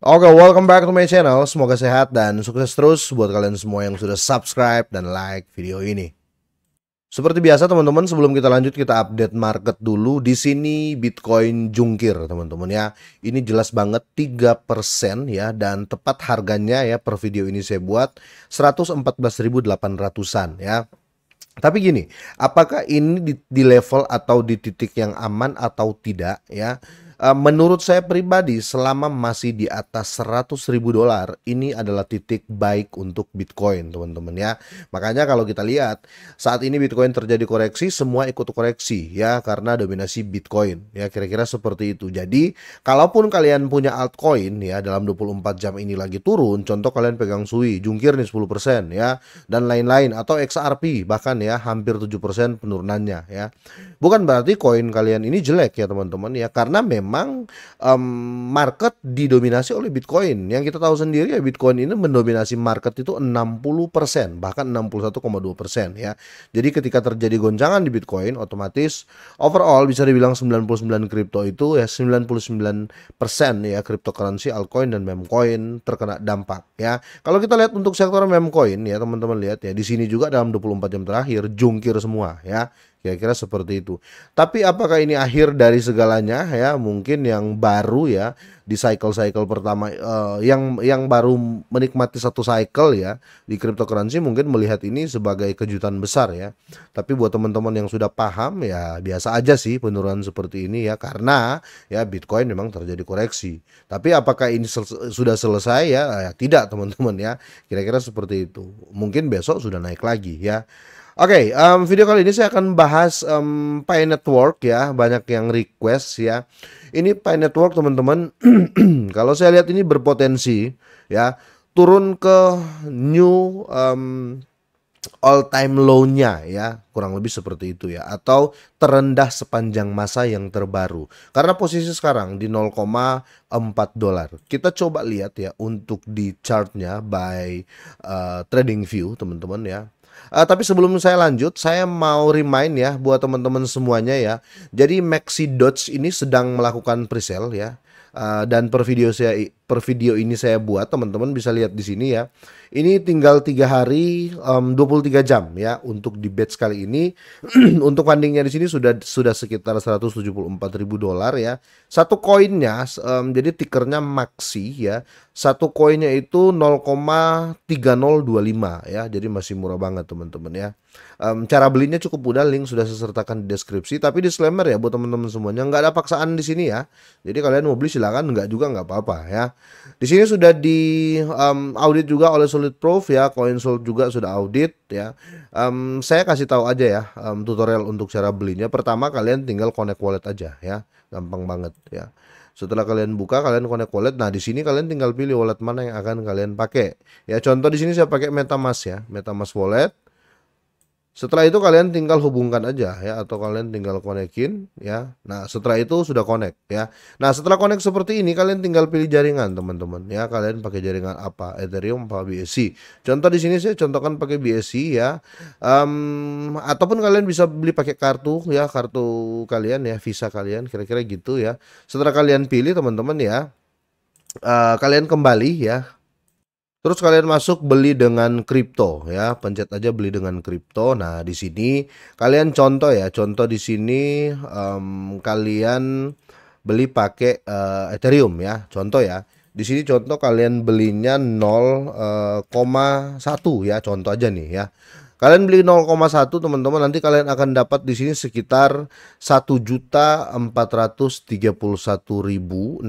Oke, welcome back to my channel. Semoga sehat dan sukses terus buat kalian semua yang sudah subscribe dan like video ini. Seperti biasa teman-teman, sebelum kita lanjut kita update market dulu. Di sini Bitcoin jungkir teman-teman ya. Ini jelas banget 3% ya, dan tepat harganya ya per video ini saya buat 114.800-an ya. Tapi gini, apakah ini di level atau di titik yang aman atau tidak ya? Menurut saya pribadi, selama masih di atas 100.000 dolar, ini adalah titik baik untuk Bitcoin, teman-teman ya. Makanya kalau kita lihat saat ini Bitcoin terjadi koreksi, semua ikut koreksi ya, karena dominasi Bitcoin ya, kira-kira seperti itu. Jadi, kalaupun kalian punya altcoin ya, dalam 24 jam ini lagi turun, contoh kalian pegang Sui, jungkir nih 10% ya, dan lain-lain, atau XRP bahkan ya hampir 7% penurunannya ya. Bukan berarti koin kalian ini jelek ya teman-teman ya, karena memang market didominasi oleh Bitcoin. Yang kita tahu sendiri ya, Bitcoin ini mendominasi market itu 60%, bahkan 61,2% ya. Jadi ketika terjadi goncangan di Bitcoin, otomatis overall bisa dibilang 99 kripto itu ya, 99% ya cryptocurrency, altcoin dan memecoin terkena dampak ya. Kalau kita lihat untuk sektor memecoin ya teman-teman, lihat ya, di sini juga dalam 24 jam terakhir jungkir semua ya. Kira-kira seperti itu. Tapi apakah ini akhir dari segalanya ya? Mungkin yang baru ya di cycle-cycle pertama, yang baru menikmati satu cycle ya di cryptocurrency mungkin melihat ini sebagai kejutan besar ya. Tapi buat teman-teman yang sudah paham ya biasa aja sih penurunan seperti ini ya, karena ya Bitcoin memang terjadi koreksi. Tapi apakah ini sudah selesai ya? Ya tidak teman-teman ya. Kira-kira seperti itu. Mungkin besok sudah naik lagi ya. Oke, video kali ini saya akan bahas Pi Network ya. Banyak yang request ya. Ini Pi Network teman-teman. Kalau saya lihat ini berpotensi ya turun ke new all time low-nya ya, kurang lebih seperti itu ya, atau terendah sepanjang masa yang terbaru. Karena posisi sekarang di 0,4 dolar. Kita coba lihat ya untuk di chartnya by TradingView teman-teman ya. Tapi sebelum saya lanjut, saya mau remind ya buat teman-teman semuanya ya. Jadi Maxi Dots ini sedang melakukan presale ya. Dan per video ini saya buat, teman-teman bisa lihat di sini ya. Ini tinggal 3 hari 23 jam ya untuk di batch kali ini. Untuk fundingnya di sini sudah sekitar 174.000 dolar ya. Satu koinnya jadi tickernya Maxi ya. Satu koinnya itu 0,3025 ya. Jadi masih murah banget teman-teman ya. Cara belinya cukup mudah, link sudah saya sertakan di deskripsi. Tapi disclaimer ya buat teman-teman semuanya, nggak ada paksaan di sini ya. Jadi kalian mau beli silakan, nggak juga nggak apa-apa ya. Di sini sudah di audit juga oleh Solid Proof ya, CoinSold juga sudah audit ya. Saya kasih tahu aja ya tutorial untuk cara belinya. Pertama kalian tinggal connect wallet aja ya, gampang banget ya. Setelah kalian buka, kalian connect wallet. Nah, di sini kalian tinggal pilih wallet mana yang akan kalian pakai. Ya, contoh di sini saya pakai MetaMask ya, MetaMask wallet. Setelah itu kalian tinggal hubungkan aja ya, atau kalian tinggal konekin ya. Nah setelah itu sudah connect ya. Nah setelah connect seperti ini kalian tinggal pilih jaringan teman-teman ya. Kalian pakai jaringan apa, Ethereum apa BSC. Contoh di sini saya contohkan pakai BSC ya. Ataupun kalian bisa beli pakai kartu ya, kartu kalian ya, Visa kalian kira-kira gitu ya. Setelah kalian pilih teman-teman ya, kalian kembali ya. Terus kalian masuk beli dengan kripto ya, pencet aja beli dengan kripto. Nah, di sini kalian contoh ya, contoh di sini kalian beli pakai Ethereum ya, contoh ya. Di sini contoh kalian belinya 0,1 ya, contoh aja nih ya. Kalian beli 0,1 teman-teman, nanti kalian akan dapat di sini sekitar 1.431.619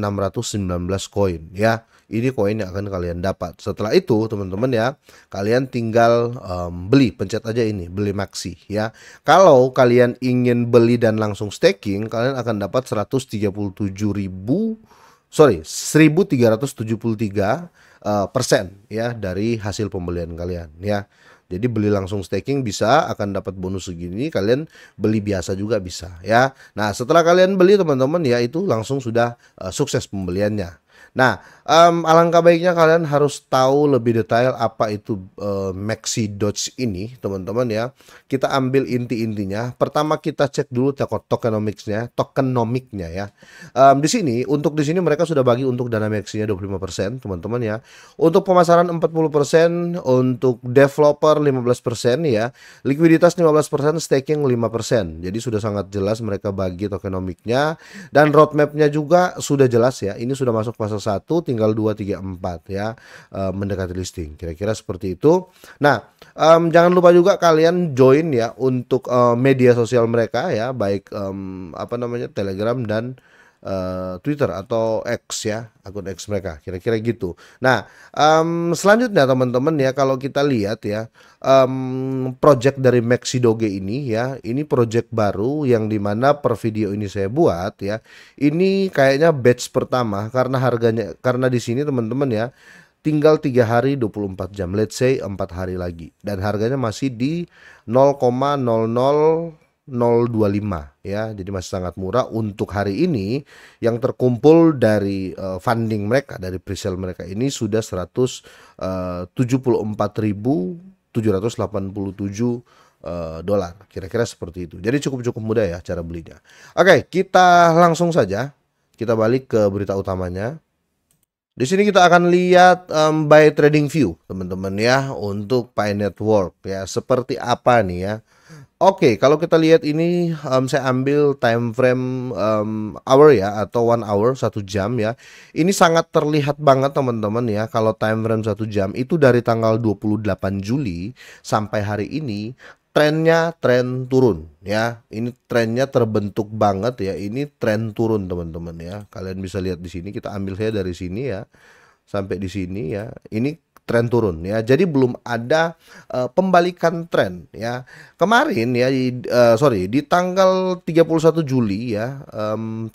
koin ya. Ini koin yang akan kalian dapat. Setelah itu teman-teman ya, kalian tinggal beli, pencet aja ini, beli Maxi ya. Kalau kalian ingin beli dan langsung staking, kalian akan dapat 1.373 persen ya dari hasil pembelian kalian ya. Jadi beli langsung staking bisa, akan dapat bonus segini. Kalian beli biasa juga bisa ya. Nah setelah kalian beli teman-teman ya, itu langsung sudah sukses pembeliannya. Nah, alangkah baiknya kalian harus tahu lebih detail apa itu Maxi Doge ini, teman-teman ya. Kita ambil inti-intinya. Pertama kita cek dulu tokenomics-nya ya. Di sini di sini mereka sudah bagi untuk dana Maxi-nya 25%, teman-teman ya. Untuk pemasaran 40%, untuk developer 15% ya. Likuiditas 15%, staking 5%. Jadi sudah sangat jelas mereka bagi tokenomics-nya, dan roadmap-nya juga sudah jelas ya. Ini sudah masuk fase 1, tinggal 2, 3, 4 ya, mendekati listing. Kira-kira seperti itu. Nah, jangan lupa juga kalian join ya untuk media sosial mereka ya, baik apa namanya, Telegram dan Twitter atau X ya, akun X mereka, kira-kira gitu. Nah, selanjutnya teman-teman ya, kalau kita lihat ya, project dari Maxi Doge ini ya, ini project baru yang dimana per video ini saya buat ya. Ini kayaknya batch pertama karena harganya, karena di sini teman-teman ya, tinggal 3 hari 24 jam, let's say 4 hari lagi, dan harganya masih di 0,00025 ya, jadi masih sangat murah untuk hari ini. Yang terkumpul dari funding mereka, dari presale mereka ini sudah 174.787 dolar, kira-kira seperti itu. Jadi cukup mudah ya cara belinya. Oke, kita langsung saja kita balik ke berita utamanya. Di sini kita akan lihat by trading view teman-teman ya, untuk Pi Network ya, seperti apa nih ya. Oke, kalau kita lihat ini, saya ambil time frame hour ya, atau 1 hour, 1 jam ya. Ini sangat terlihat banget teman-teman ya, kalau time frame 1 jam itu dari tanggal 28 Juli sampai hari ini trennya tren turun ya. Ini trennya terbentuk banget ya. Ini tren turun teman-teman ya. Kalian bisa lihat di sini, kita ambil saya dari sini ya sampai di sini ya. Ini tren turun ya. Jadi belum ada pembalikan tren ya. Kemarin ya di tanggal 31 Juli ya,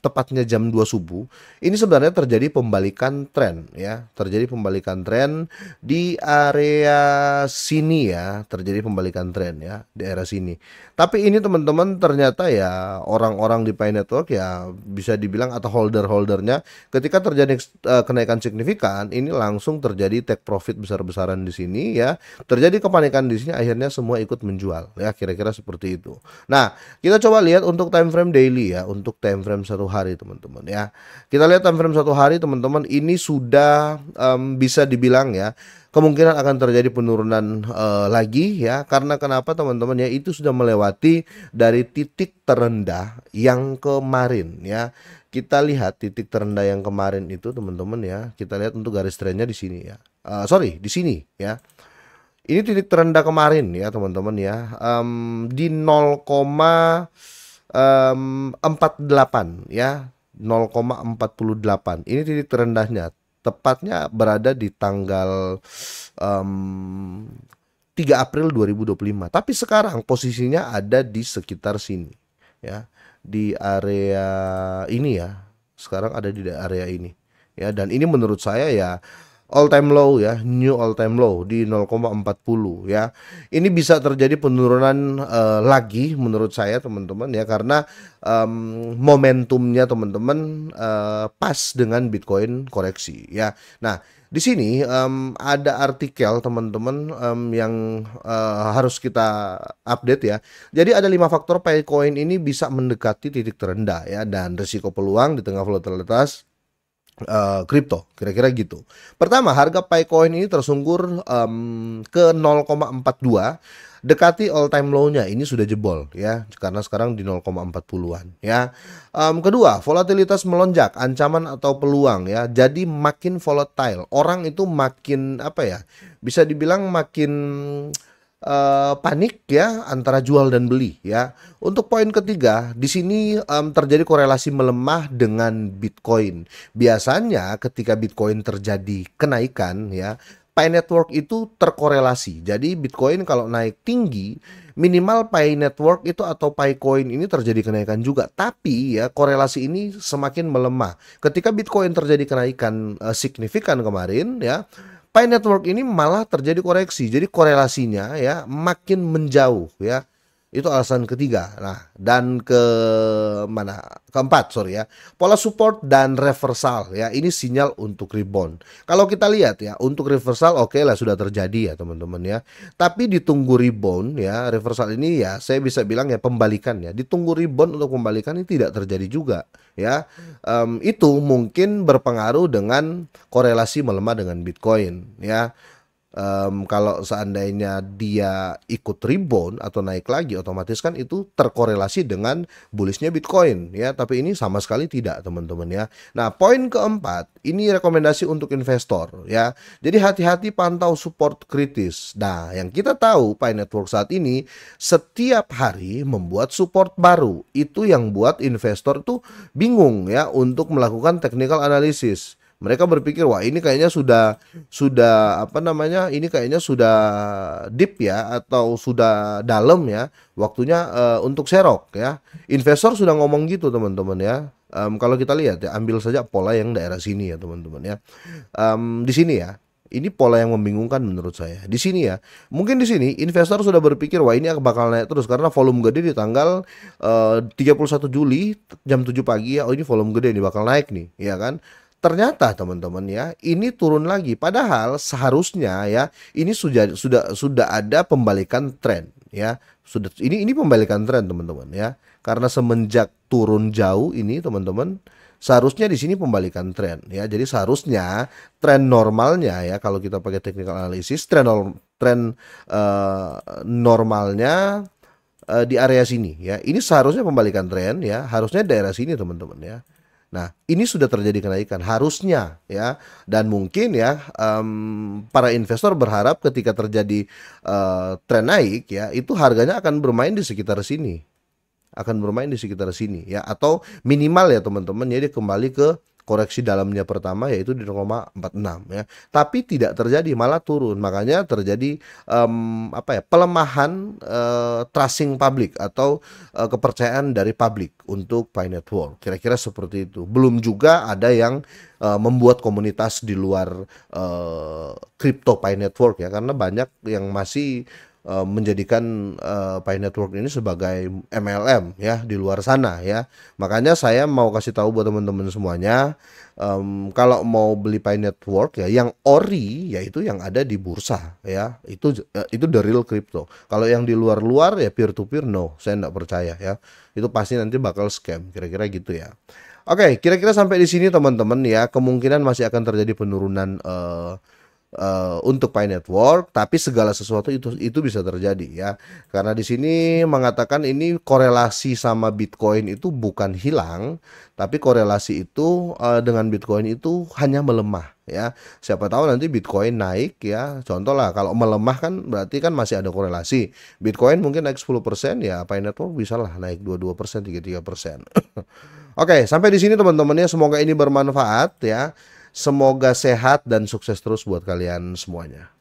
tepatnya jam 2 subuh, ini sebenarnya terjadi pembalikan tren ya. Terjadi pembalikan tren di area sini ya, terjadi pembalikan tren ya di area sini. Tapi ini teman-teman ternyata ya, orang-orang di Pi Network ya, bisa dibilang atau holder-holdernya, ketika terjadi kenaikan signifikan, ini langsung terjadi take profit besar-besaran di sini ya. Terjadi kepanikan di sini, akhirnya semua ikut menjual ya, kira-kira seperti itu. Nah, kita coba lihat untuk time frame daily ya, untuk time frame 1 hari teman-teman ya. Kita lihat time frame 1 hari teman-teman, ini sudah bisa dibilang ya, kemungkinan akan terjadi penurunan lagi ya. Karena kenapa teman-teman ya, itu sudah melewati dari titik terendah yang kemarin ya. Kita lihat titik terendah yang kemarin itu teman-teman ya. Kita lihat untuk garis trennya di sini ya. Di sini ya. Ini titik terendah kemarin ya teman-teman ya. Di 0,48 ya. 0,48. Ini titik terendahnya. Tepatnya berada di tanggal 3 April 2025. Tapi sekarang posisinya ada di sekitar sini ya. Di area ini ya. Sekarang ada di area ini ya, dan ini menurut saya ya all time low ya, new all time low di 0,40 ya. Ini bisa terjadi penurunan lagi menurut saya teman-teman ya, karena momentumnya teman-teman pas dengan Bitcoin koreksi ya. Nah, di sini ada artikel teman-teman yang harus kita update ya. Jadi ada 5 faktor Picoin ini bisa mendekati titik terendah ya, dan risiko peluang di tengah volatilitas kripto, kira-kira gitu. Pertama, harga Picoin ini tersungkur ke 0,42, dekati all time low-nya. Ini sudah jebol ya, karena sekarang di 0,40-an ya. Kedua, volatilitas melonjak, ancaman atau peluang ya. Jadi makin volatile, orang itu makin apa ya, bisa dibilang makin panik ya, antara jual dan beli ya. Untuk poin ketiga, di sini terjadi korelasi melemah dengan Bitcoin. Biasanya ketika Bitcoin terjadi kenaikan ya, Pi Network itu terkorelasi. Jadi Bitcoin kalau naik tinggi, minimal Pi Network itu atau Picoin ini terjadi kenaikan juga. Tapi ya, korelasi ini semakin melemah. Ketika Bitcoin terjadi kenaikan signifikan kemarin ya, Pi Network ini malah terjadi koreksi. Jadi korelasinya ya makin menjauh ya. Itu alasan ketiga. Nah, dan mana? Keempat, sorry ya. Pola support dan reversal ya. Ini sinyal untuk rebound. Kalau kita lihat ya, untuk reversal oke lah sudah terjadi ya teman-teman ya. Tapi ditunggu rebound ya, reversal ini ya saya bisa bilang ya pembalikan ya. Ditunggu rebound untuk pembalikan ini tidak terjadi juga ya. Itu mungkin berpengaruh dengan korelasi melemah dengan Bitcoin ya. Kalau seandainya dia ikut rebound atau naik lagi, otomatis kan itu terkorelasi dengan bullishnya Bitcoin ya, tapi ini sama sekali tidak teman-teman ya. Nah, poin keempat, ini rekomendasi untuk investor ya. Jadi hati-hati pantau support kritis. Nah, yang kita tahu Pi Network saat ini setiap hari membuat support baru. Itu yang buat investor tuh bingung ya untuk melakukan technical analysis. Mereka berpikir wah ini kayaknya sudah apa namanya, ini kayaknya sudah deep ya atau sudah dalam ya, waktunya untuk serok ya. Investor sudah ngomong gitu teman-teman ya. Kalau kita lihat ya, ambil saja pola yang daerah sini ya teman-teman ya. Di sini ya, ini pola yang membingungkan menurut saya. Di sini ya, mungkin di sini investor sudah berpikir wah ini bakal naik terus karena volume gede di tanggal 31 Juli jam 7 pagi ya. Oh ini volume gede ini bakal naik nih, ya kan? Ternyata teman-teman ya, ini turun lagi. Padahal seharusnya ya, ini sudah ada pembalikan tren ya. Ini pembalikan tren teman-teman ya. Karena semenjak turun jauh ini teman-teman, seharusnya di sini pembalikan tren ya. Jadi seharusnya tren normalnya ya, kalau kita pakai technical analysis, tren normalnya di area sini ya. Ini seharusnya pembalikan tren ya, harusnya daerah sini teman-teman ya. Nah, ini sudah terjadi kenaikan harusnya ya, dan mungkin ya para investor berharap ketika terjadi tren naik ya, itu harganya akan bermain di sekitar sini, ya, atau minimal ya teman-teman, jadi kembali ke koreksi dalamnya pertama yaitu di 0,46 ya, tapi tidak terjadi, malah turun. Makanya terjadi apa ya, pelemahan trusting publik atau kepercayaan dari publik untuk Pi Network, kira-kira seperti itu. Belum juga ada yang membuat komunitas di luar crypto Pi Network ya, karena banyak yang masih menjadikan Pi Network ini sebagai MLM ya di luar sana ya. Makanya saya mau kasih tahu buat teman-teman semuanya, kalau mau beli Pi Network ya yang ori, yaitu yang ada di bursa ya, itu the real crypto. Kalau yang di luar-luar ya peer to peer, no, saya enggak percaya ya. Itu pasti nanti bakal scam, kira-kira gitu ya. Oke, kira-kira sampai di sini teman-teman ya. Kemungkinan masih akan terjadi penurunan untuk Pi Network, tapi segala sesuatu itu bisa terjadi ya. Karena di sini mengatakan ini korelasi sama Bitcoin itu bukan hilang, tapi korelasi itu dengan Bitcoin itu hanya melemah ya. Siapa tahu nanti Bitcoin naik ya. Contoh lah, kalau melemah kan berarti kan masih ada korelasi. Bitcoin mungkin naik 10% ya, Pi Network bisa lah naik 22%, 33%. Oke, sampai di sini teman-teman ya. Semoga ini bermanfaat ya. Semoga sehat dan sukses terus buat kalian semuanya.